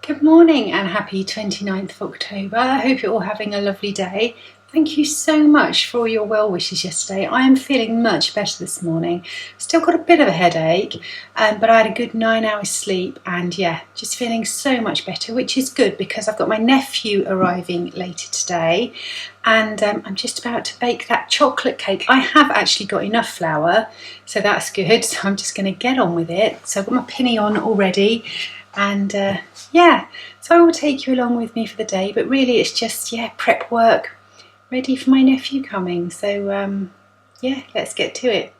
Good morning and happy 29th of October. I hope you're all having a lovely day. Thank you so much for all your well wishes yesterday. I am feeling much better this morning. Still got a bit of a headache, but I had a good 9 hours sleep and yeah, just feeling so much better, which is good because I've got my nephew arriving later today and I'm just about to bake that chocolate cake. I have actually got enough flour, so that's good. So I'm just going to get on with it. So I've got my pinny on already. And yeah, so I will take you along with me for the day, but really it's just, prep work, ready for my nephew coming. So yeah, let's get to it.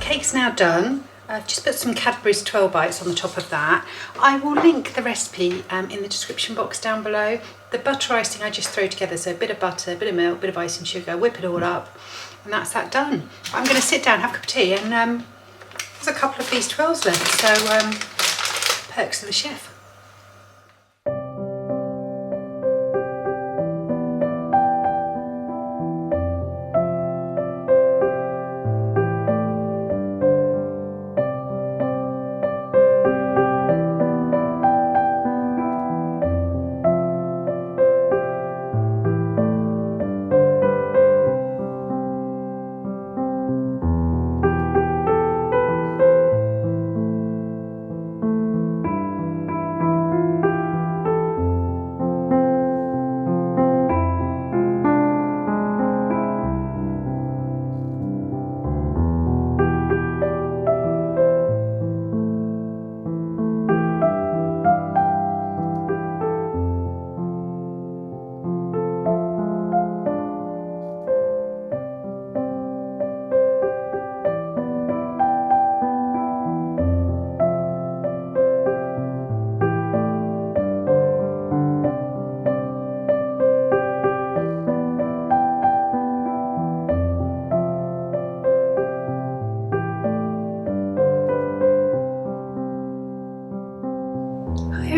Cake's now done. I've just put some Cadbury's 12 bites on the top of that. I will link the recipe in the description box down below. The butter icing I just throw together, so a bit of butter, a bit of milk, a bit of icing sugar, whip it all up, and that's that done. I'm going to sit down, have a cup of tea, and there's a couple of these 12s left, so perks of the chef.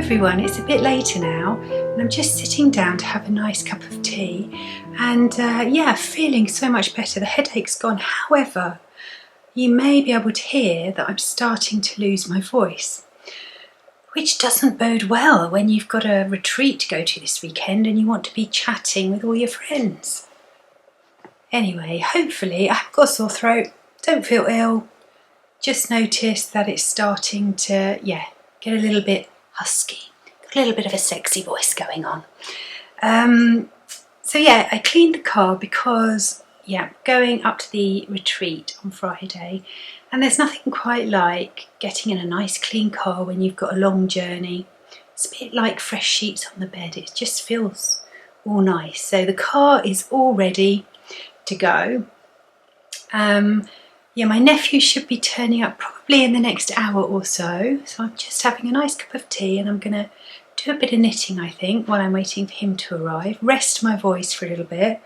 everyone, it's a bit later now and I'm just sitting down to have a nice cup of tea and yeah, feeling so much better. The headache's gone. However, you may be able to hear that I'm starting to lose my voice, which doesn't bode well when you've got a retreat to go to this weekend and you want to be chatting with all your friends. Anyway, hopefully I haven't got a sore throat, don't feel ill, just notice that it's starting to, yeah, get a little bit husky, got a little bit of a sexy voice going on. So yeah, I cleaned the car because, yeah, going up to the retreat on Friday, and there's nothing quite like getting in a nice clean car when you've got a long journey. It's a bit like fresh sheets on the bed, it just feels all nice. So the car is all ready to go. Yeah, my nephew should be turning up probably in the next hour or so. So I'm just having a nice cup of tea and I'm going to do a bit of knitting, I think, while I'm waiting for him to arrive. Rest my voice for a little bit.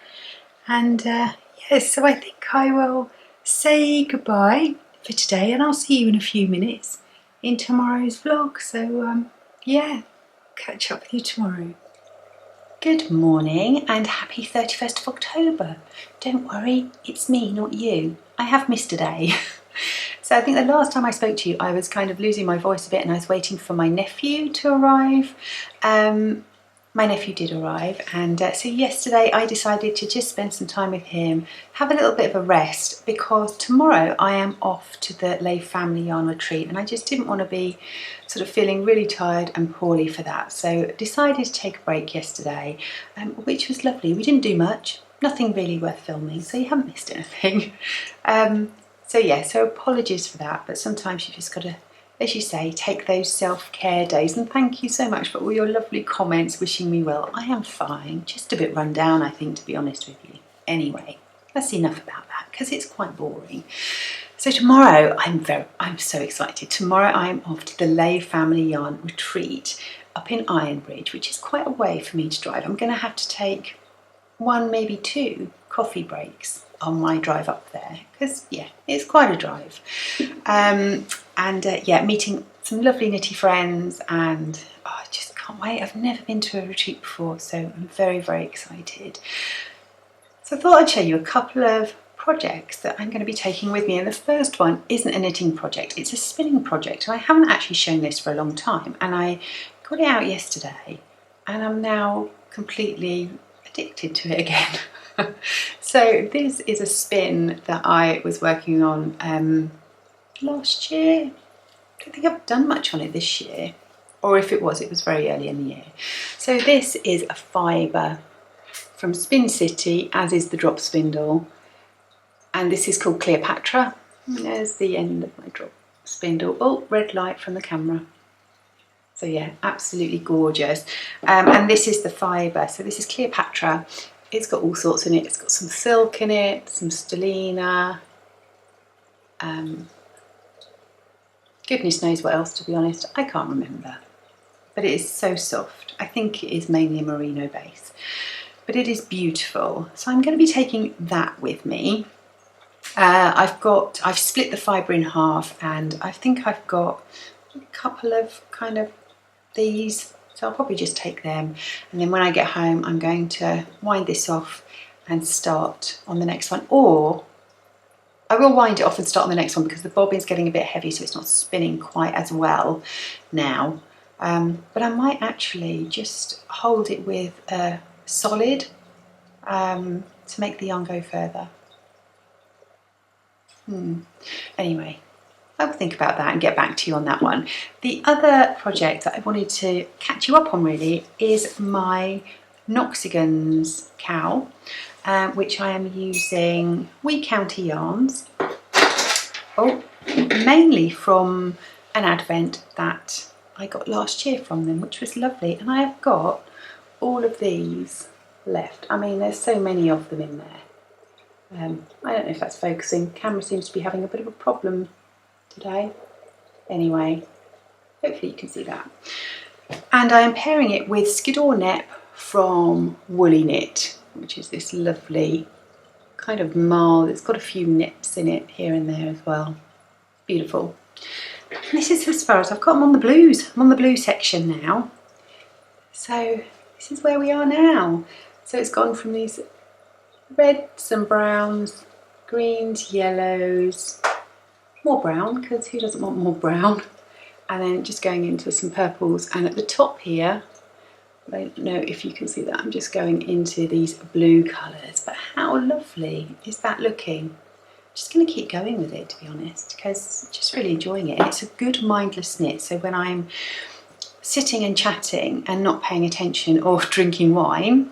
And yes, so I think I will say goodbye for today and I'll see you in a few minutes in tomorrow's vlog. So yeah, catch up with you tomorrow. Good morning and happy 31st of October. Don't worry, it's me, not you. I have missed a day. So I think the last time I spoke to you, I was kind of losing my voice a bit and I was waiting for my nephew to arrive. My nephew did arrive and so yesterday I decided to just spend some time with him, have a little bit of a rest because tomorrow I am off to the Lay Family Yarn retreat and I just didn't want to be sort of feeling really tired and poorly for that. So decided to take a break yesterday, which was lovely. We didn't do much, nothing really worth filming, so you haven't missed anything. So yeah, so apologies for that, but sometimes you just got to, as you say, take those self-care days. And thank you so much for all your lovely comments wishing me well. I am fine, just a bit run down, I think, to be honest with you. Anyway, that's enough about that because it's quite boring. So tomorrow, I'm so excited. Tomorrow I'm off to the Lay Family Yarn retreat up in Ironbridge, which is quite a way for me to drive. I'm going to have to take one, maybe two coffee breaks on my drive up there because yeah, it's quite a drive. Yeah, meeting some lovely knitty friends and oh, I just can't wait. I've never been to a retreat before, so I'm very, very excited. So I thought I'd show you a couple of projects that I'm going to be taking with me, and the first one isn't a knitting project, it's a spinning project, and I haven't actually shown this for a long time, and I got it out yesterday and I'm now completely addicted to it again. So this is a spin that I was working on last year. I don't think I've done much on it this year, or if it was very early in the year. So this is a fibre from Spin City, as is the drop spindle, and this is called Cleopatra. There's the end of my drop spindle. Oh, red light from the camera. So yeah, absolutely gorgeous. And this is the fibre. So this is Cleopatra. It's got all sorts in it. It's got some silk in it, some stellina. Goodness knows what else, to be honest. I can't remember. But it is so soft. I think it is mainly a merino base. But it is beautiful. So I'm going to be taking that with me. I've split the fibre in half and I think I've got a couple of kind of these. So I'll probably just take them, and then when I get home I'm going to wind this off and start on the next one, or I will wind it off and start on the next one because the bobbin's getting a bit heavy so it's not spinning quite as well now, but I might actually just hold it with a solid to make the yarn go further. Anyway, I'll think about that and get back to you on that one. The other project that I wanted to catch you up on really is my Noxigans cowl, which I am using Wee County yarns, mainly from an advent that I got last year from them, which was lovely. And I have got all of these left. I mean, there's so many of them in there. I don't know if that's focusing. Camera seems to be having a bit of a problem today. Anyway, hopefully you can see that. And I am pairing it with Skiddaw Nep from Woolly Knit, which is this lovely kind of marl. It's got a few nips in it here and there as well. Beautiful. This is as far as I've got. I'm on the blues. I'm on the blue section now. So this is where we are now. So it's gone from these reds and browns, greens, yellows, more brown, because who doesn't want more brown? And then just going into some purples. And at the top here, I don't know if you can see that, I'm just going into these blue colours. But how lovely is that looking? Just going to keep going with it, to be honest, because I'm just really enjoying it. It's a good mindless knit, so when I'm sitting and chatting and not paying attention or drinking wine,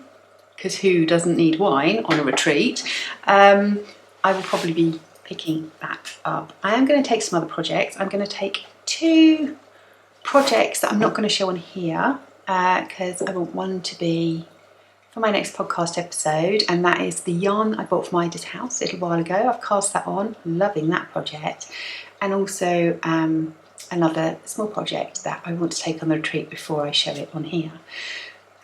because who doesn't need wine on a retreat, I will probably be picking that up. I am going to take some other projects. I'm going to take 2 projects that I'm not going to show on here, because I want one to be for my next podcast episode, and that is the yarn I bought from Ida's house a little while ago. I've cast that on, loving that project, and also another small project that I want to take on the retreat before I show it on here,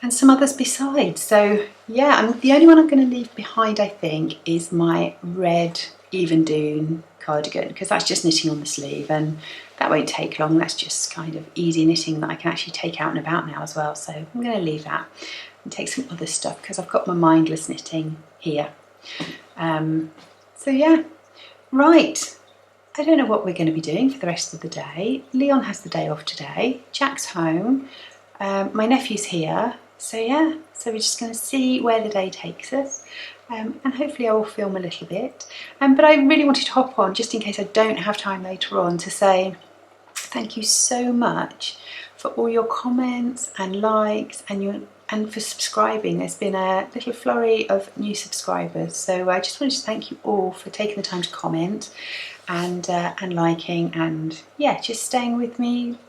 and some others besides. So yeah, the only one I'm going to leave behind, I think, is my red even dune cardigan, because that's just knitting on the sleeve and that won't take long. That's just kind of easy knitting that I can actually take out and about now as well. So I'm going to leave that and take some other stuff because I've got my mindless knitting here. So yeah, right. I don't know what we're going to be doing for the rest of the day. Leon has the day off today. Jack's home. My nephew's here. So yeah, so we're just going to see where the day takes us. And hopefully I will film a little bit. But I really wanted to hop on, just in case I don't have time later on, to say thank you so much for all your comments and likes and for subscribing. There's been a little flurry of new subscribers, so I just wanted to thank you all for taking the time to comment and liking, and yeah, just staying with me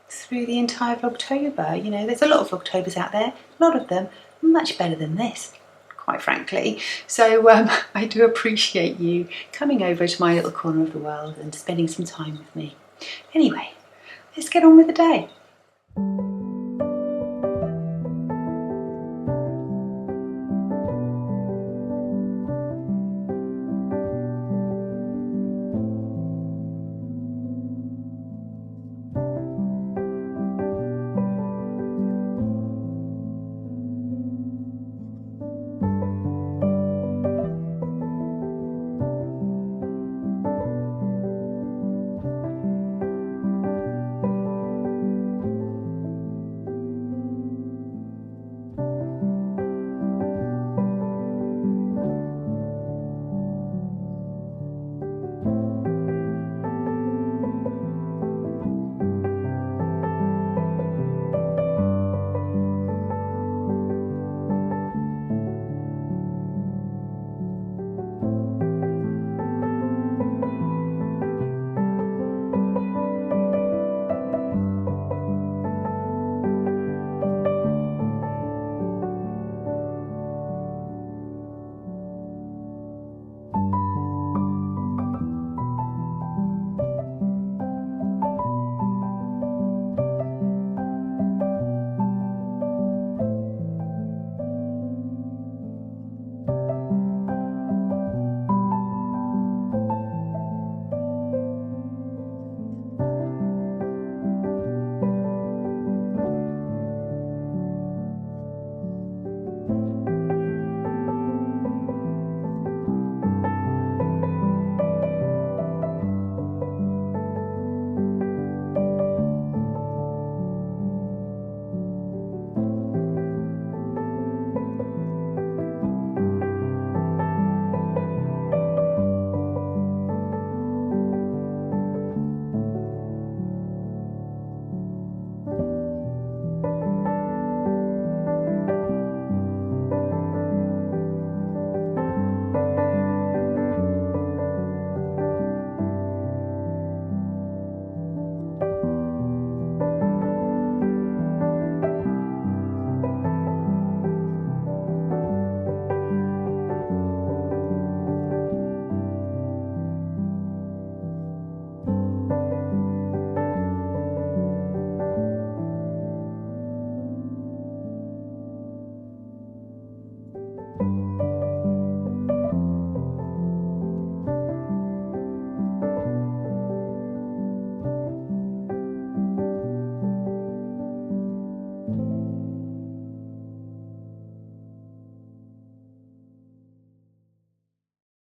through the entire Vlogtober. You know, there's a lot of Vlogtobers out there, a lot of them much better than this, quite frankly. So I do appreciate you coming over to my little corner of the world and spending some time with me. Anyway, let's get on with the day.